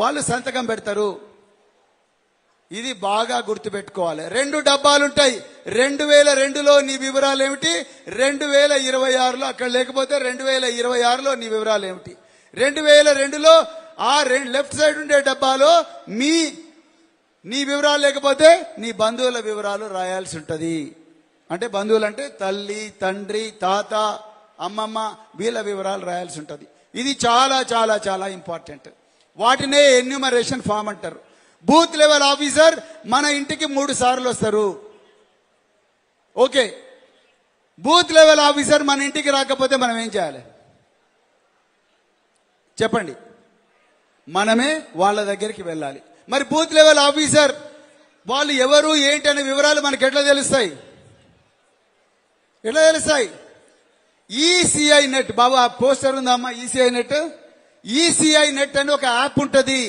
వాళ్ళు సంతకం పెడతారు. ఇది బాగా గుర్తుపెట్టుకోవాలి. 2 డబ్బాలుంటాయి. 2002లో నీ వివరాలు ఏమిటి, 2026లో అక్కడ లేకపోతే 2026లో నీ వివరాలు ఏమిటి. 2002లో ఆ లెఫ్ట్ సైడ్ ఉండే డబ్బాలో నీ వివరాలు లేకపోతే నీ బంధువుల వివరాలు రాయాల్సి ఉంటది. అంటే బంధువులు అంటే తల్లి, తండ్రి, తాత, అమ్మమ్మ, వీళ్ళ వివరాలు రాయాల్సి ఉంటది. ఇది చాలా చాలా చాలా ఇంపార్టెంట్. వాటినే ఎన్యూమరేషన్ ఫామ్ అంటారు. బూత్ లెవెల్ ఆఫీసర్ మన ఇంటికి 3 సార్లు వస్తారు. ఓకే, బూత్ లెవెల్ ఆఫీసర్ మన ఇంటికి రాకపోతే మనం ఏం చేయాలి చెప్పండి? మనమే వాళ్ళ దగ్గరికి వెళ్ళాలి. మరి బూత్ లెవెల్ ఆఫీసర్ వాళ్ళు ఎవరు ఏంటి అనే వివరాలు మనకి ఎట్లా తెలుస్తాయి? ECI net. బాబా పోస్టర్ ఉందమ్మా, ఈసీఐ నెట్. ఈసీఐ నెట్ అని ఒక యాప్ ఉంటుంది.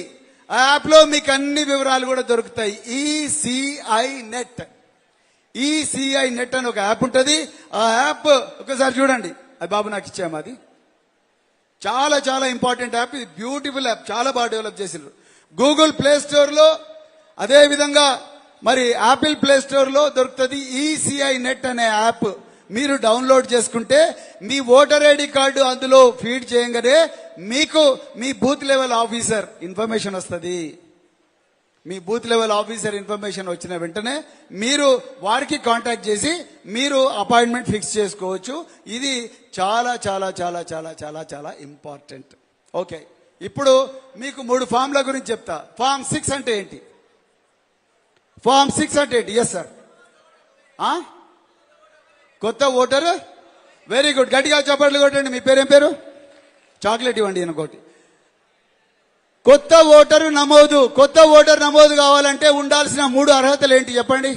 ఆ యాప్ లో మీకు అన్ని వివరాలు కూడా దొరుకుతాయి. ఈసీఐ నెట్ అని ఒక యాప్ ఉంటుంది. ఆ యాప్ ఒకసారి చూడండి. అది బాబు నాకు ఇచ్చాము. అది చాలా చాలా ఇంపార్టెంట్ యాప్. ఇది బ్యూటిఫుల్ యాప్, చాలా బాగా డెవలప్ చేసిండ్రు. గూగుల్ ప్లే స్టోర్ లో, అదే విధంగా మరి యాపిల్ ప్లే స్టోర్ లో దొరుకుతుంది. ఈసీఐ నెట్ అనే యాప్ మీరు డౌన్లోడ్ చేసుకుంటే మీ ఓటర్ ఐడి కార్డు అందులో ఫీడ్ చేయగానే మీకు మీ బూత్ లెవెల్ ఆఫీసర్ ఇన్ఫర్మేషన్ వస్తుంది. మీ బూత్ లెవెల్ ఆఫీసర్ ఇన్ఫర్మేషన్ వచ్చిన వెంటనే మీరు వారికి కాంటాక్ట్ చేసి మీరు అపాయింట్మెంట్ ఫిక్స్ చేసుకోవచ్చు. ఇది చాలా చాలా చాలా చాలా చాలా చాలా ఇంపార్టెంట్. ఓకే, ఇప్పుడు మీకు 3 ఫామ్ల గురించి చెప్తా. ఫామ్ 6 అంటే ఏంటి? ఫామ్ 6 అంటే ఏంటి? ఎస్ సార్, కొత్త ఓటర్. వెరీ గుడ్, గట్టిగా చప్పట్లు కొట్టండి. మీ పేరేం పేరు? చాక్లెట్ ఇవ్వండి అనుకోటి. కొత్త ఓటరు నమోదు. కొత్త ఓటర్ నమోదు కావాలంటే ఉండాల్సిన 3 అర్హతలు ఏంటి చెప్పండి?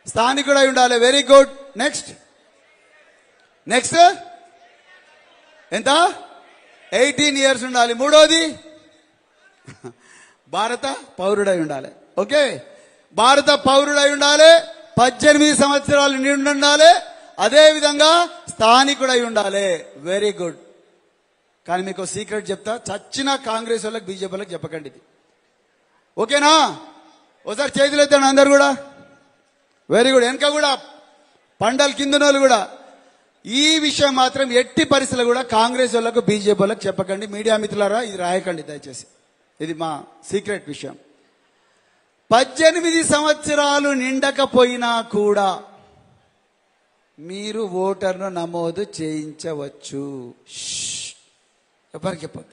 స్థానికుడై ఉండాలి. Very good. నెక్స్ట్ ఎంత? 18 years ఉండాలి. 3వది భారత పౌరుడై ఉండాలి. ఓకే, భారత పౌరుడై ఉండాలి. 18 సంవత్సరాలు నిండి ఉండాలి. అదే విధంగా స్థానికుడై ఉండాలి. Very good. కానీ మీకు సీక్రెట్ చెప్తా, చచ్చిన కాంగ్రెస్ వాళ్ళకి బీజేపీ వాళ్ళకి చెప్పకండి ఇది. ఓకేనా? ఒకసారి చేతులు ఎత్తండి అందరు కూడా. Very good. వెనక కూడా పండల కిందనోళ్ళు కూడా ఈ విషయం మాత్రం ఎట్టి పరిస్థితులు కూడా కాంగ్రెస్ వాళ్ళకు బీజేపీ వాళ్ళకి చెప్పకండి. మీడియా మిత్రులారా, ఇది రాయకండి దయచేసి. ఇది మా సీక్రెట్ విషయం. 18 సంవత్సరాలు నిండకపోయినా కూడా మీరు ఓటర్ను నమోదు చేయించవచ్చు. ఎవరికి చెప్పదు.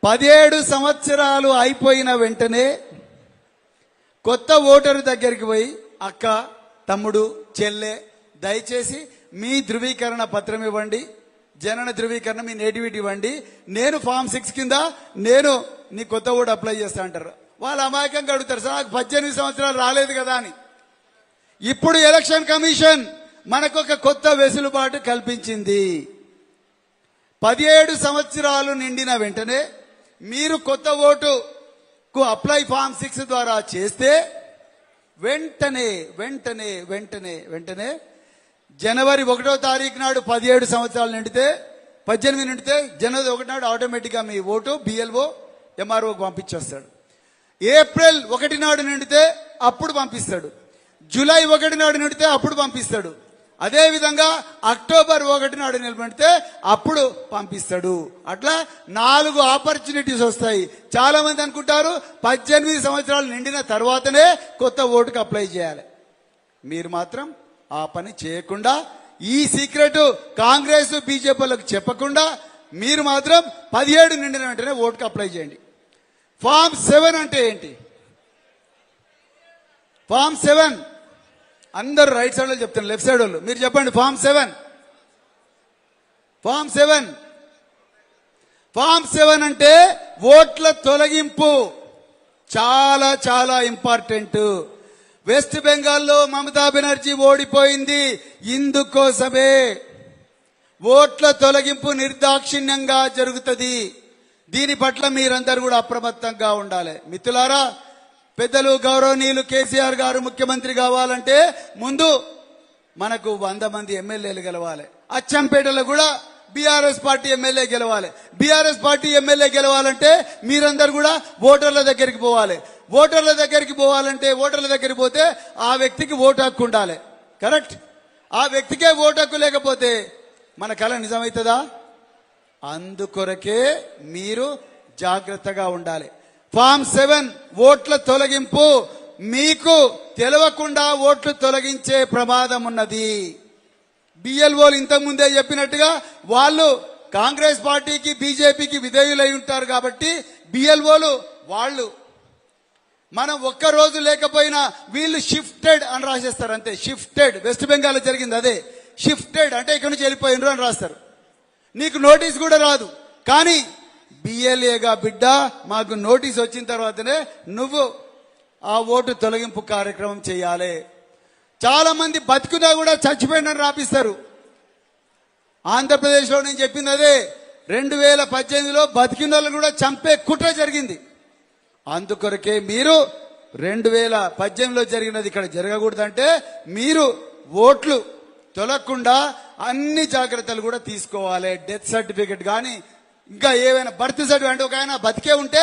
17 సంవత్సరాలు అయిపోయిన వెంటనే కొత్త ఓటరు దగ్గరికి పోయి, అక్క, తమ్ముడు, చెల్లె, దయచేసి మీ ధృవీకరణ పత్రం ఇవ్వండి, జనన ధృవీకరణ, మీ నేటివిటీ ఇవ్వండి. నేను ఫామ్ 6 కింద నేను నీ కొత్త ఓటు అప్లై చేస్తా అంటారు. వాళ్ళు అమాయకంగా అడుగుతారు, సార్ నాకు 18 సంవత్సరాలు రాలేదు కదా అని. ఇప్పుడు ఎలక్షన్ కమిషన్ మనకు ఒక కొత్త వెసులుబాటు కల్పించింది. 17 సంవత్సరాలు నిండిన వెంటనే మీరు కొత్త ఓటుకు అప్లై ఫామ్ 6 ద్వారా చేస్తే వెంటనే వెంటనే వెంటనే వెంటనే జనవరి 1వ తారీఖు నాడు 17 సంవత్సరాలు నిండితే, 18 నిండితే జనవరి 1 నాడు ఆటోమేటిక్గా మీ ఓటు బిఎల్ఓ ఎంఆర్ఓకి పంపించేస్తాడు. ఏప్రిల్ 1 నాడు నిండితే అప్పుడు పంపిస్తాడు. జూలై 1 నాడు నిండితే అప్పుడు పంపిస్తాడు. అదేవిధంగా అక్టోబర్ 1 నాడు నిలబడితే అప్పుడు పంపిస్తాడు. అట్లా 4 ఆపర్చునిటీస్ వస్తాయి. చాలా మంది అనుకుంటారు 18 సంవత్సరాలు నిండిన తర్వాతనే కొత్త ఓటుకు అప్లై చేయాలి. మీరు మాత్రం ఆ పని చేయకుండా, ఈ సీక్రెట్ కాంగ్రెస్ బీజేపీలకు చెప్పకుండా మీరు మాత్రం 17 నిండిన వెంటనే ఓటుకు అప్లై చేయండి. ఫామ్ 7 అంటే ఏంటి? ఫామ్ 7 అందరు రైట్ సైడ్ లో చెప్తాను, లెఫ్ట్ సైడ్ వాళ్ళు మీరు చెప్పండి. ఫామ్ 7 అంటే ఓట్ల తొలగింపు. చాలా చాలా ఇంపార్టెంట్. వెస్ట్ బెంగాల్లో మమతా బెనర్జీ ఓడిపోయింది ఇందుకోసమే. ఓట్ల తొలగింపు నిర్దాక్షిణ్యంగా జరుగుతుంది. దీని పట్ల మీరందరూ కూడా అప్రమత్తంగా ఉండాలి. మిత్రులారా, పెద్దలు గౌరవనీయులు కేసీఆర్ గారు ముఖ్యమంత్రి కావాలంటే ముందు మనకు 100 మంది ఎమ్మెల్యేలు గెలవాలి. అచ్చంపేటలో కూడా బీఆర్ఎస్ పార్టీ ఎమ్మెల్యే గెలవాలి. బీఆర్ఎస్ పార్టీ ఎమ్మెల్యే గెలవాలంటే మీరందరూ కూడా ఓటర్ల దగ్గరికి పోవాలి. ఓటర్ల దగ్గరికి పోవాలంటే ఓటర్ల దగ్గరికి పోతే ఆ వ్యక్తికి ఓటు హక్కు ఉండాలి. కరెక్ట్. ఆ వ్యక్తికే ఓటు హక్కు లేకపోతే మన కళ నిజమవుతుందా? అందుకొరకే మీరు జాగ్రత్తగా ఉండాలి. ఫామ్ 7 ఓట్ల తొలగింపు మీకు తెలవకుండా ఓట్లు తొలగించే ప్రమాదం ఉన్నది. బిఎల్ఓలు ఇంతకుముందే చెప్పినట్టుగా వాళ్ళు కాంగ్రెస్ పార్టీకి బీజేపీకి విధేయులై ఉంటారు కాబట్టి బిఎల్ఓలు వాళ్ళు మనం ఒక్క రోజు లేకపోయినా వీళ్ళు షిఫ్టెడ్ అని రాసేస్తారు అంతే. షిఫ్టెడ్ వెస్ట్ బెంగాల్ జరిగింది అదే. షిఫ్టెడ్ అంటే ఇక్కడ నుంచి వెళ్ళిపోయినరు అని రాస్తారు. నీకు నోటీస్ కూడా రాదు. కానీ బిఎల్ఏగా బిడ్డ మాకు నోటీస్ వచ్చిన తర్వాతనే నువ్వు ఆ ఓటు తొలగింపు కార్యక్రమం చేయాలి. చాలా మంది బతుకున్నా కూడా చచ్చిపోయినని రాపిస్తారు. ఆంధ్రప్రదేశ్లో నేను చెప్పింది అదే. 2018లో బతికిన వాళ్ళు కూడా చంపే కుట్ర జరిగింది. అందుకొరకే మీరు 2018లో జరిగినది ఇక్కడ జరగకూడదంటే మీరు ఓట్లు తొలగకుండా అన్ని జాగ్రత్తలు కూడా తీసుకోవాలి. డెత్ సర్టిఫికెట్ కానీ ఇంకా ఏవైనా బర్త్ సర్టిఫికెట్ ఒక ఆయన బతికే ఉంటే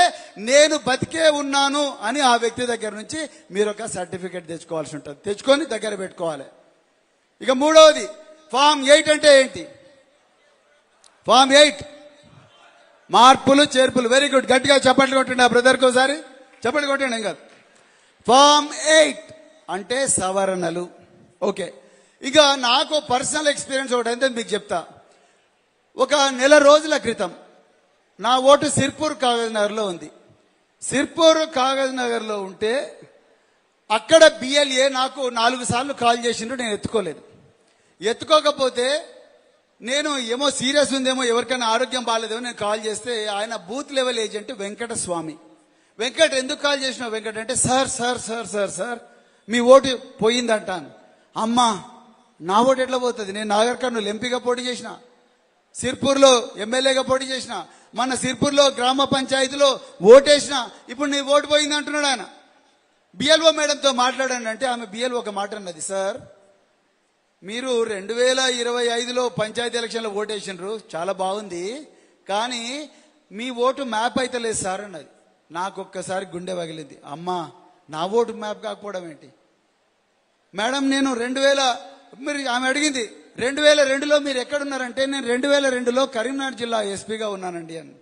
నేను బతికే ఉన్నాను అని ఆ వ్యక్తి దగ్గర నుంచి మీరు ఒక సర్టిఫికెట్ తెచ్చుకోవాల్సి ఉంటుంది. తెచ్చుకొని దగ్గర పెట్టుకోవాలి. ఇక మూడవది ఫామ్ 8 అంటే ఏంటి? ఫామ్ 8 మార్పులు చేర్పులు. Very good. గట్టిగా చప్పట్లు కొట్టండి ఆ బ్రదర్కి ఒకసారి. చప్పట్లు కొట్టండి. ఏం కాదు. ఫామ్ 8 అంటే సవరణలు. ఓకే. ఇక నాకు పర్సనల్ ఎక్స్పీరియన్స్ ఒకటి అయితే మీకు చెప్తా. ఒక నెల రోజుల క్రితం నా ఓటు సిర్పూర్ కాగజ్ నగర్లో ఉంది. సిర్పూర్ కాగజ్ నగర్లో ఉంటే అక్కడ బిఎల్ఏ నాకు 4 సార్లు కాల్ చేసిండ్రు. నేను ఎత్తుకోలేదు. ఎత్తుకోకపోతే నేను ఏమో సీరియస్ ఉందేమో ఎవరికైనా ఆరోగ్యం బాగాలేదేమో నేను కాల్ చేస్తే ఆయన booth level agent Venkata Swamy. Venkat ఎందుకు కాల్ చేసినావు వెంకట్ అంటే sir sir sir sir sir మీ ఓటు పోయిందంటాను. అమ్మా నా ఓటు ఎట్లా పోతుంది? నేను నాగర్ కర్నూలు ఎంపీగా పోటీ చేసిన, సిర్పూర్లో ఎమ్మెల్యేగా పోటీ చేసిన, మన సిర్పూర్లో గ్రామ పంచాయతీలో ఓటేసిన. ఇప్పుడు నీ ఓటు పోయింది అంటున్నాడు ఆయన. బిఎల్ఓ మేడంతో మాట్లాడండి అంటే ఆమె బిఎల్ఓ ఒక మాట అన్నది. సార్ మీరు 2025లో పంచాయతీ ఎలక్షన్లో ఓటేసినారు, చాలా బాగుంది, కానీ మీ ఓటు మ్యాప్ అయితే లేదు సార్ అన్నది. నాకు ఒక్కసారి గుండె పగిలింది. అమ్మా నా ఓటు మ్యాప్ కాకపోవడం ఏంటి మేడం? నేను మీరు ఆమె అడిగింది 2002లో మీరు ఎక్కడున్నారంటే నేను 2002లో కరీంనగర్ జిల్లా ఎస్పీగా ఉన్నానండి అని.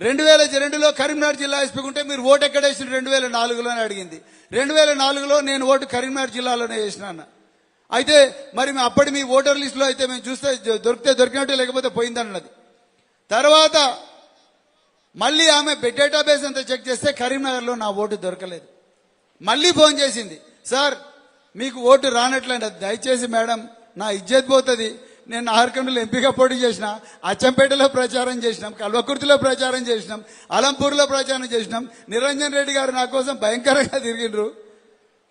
2002లో కరీంనగర్ జిల్లా ఎస్పీ ఉంటే మీరు ఓటు ఎక్కడ వేసిన 2004లోనే అడిగింది. 2004లో నేను ఓటు కరీంనగర్ జిల్లాలోనే వేసిన. అయితే మరి అప్పటి మీ ఓటర్ లిస్టులో అయితే మేము చూస్తే దొరికితే దొరికినట్టు లేకపోతే పోయిందన్నది. తర్వాత మళ్ళీ ఆమె డేటాబేస్ అంతా చెక్ చేస్తే కరీంనగర్లో నా ఓటు దొరకలేదు. మళ్ళీ ఫోన్ చేసింది. సార్ మీకు ఓటు రానట్లండి, దయచేసి మేడం నా ఇజ్జత్ పోతుంది. నేను నాగర్కర్నూలు ఎంపీగా పోటీ చేసిన, అచ్చంపేటలో ప్రచారం చేసినాం, కల్వకుర్తిలో ప్రచారం చేసినాం, అలంపూర్లో ప్రచారం చేసినాం. నిరంజన్ రెడ్డి గారు నా కోసం భయంకరంగా తిరిగిండ్రు.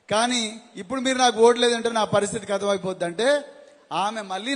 కానీ ఇప్పుడు మీరు నాకు ఓటు లేదంటే నా పరిస్థితికి అర్థమైపోద్ది అంటే ఆమె మళ్ళీ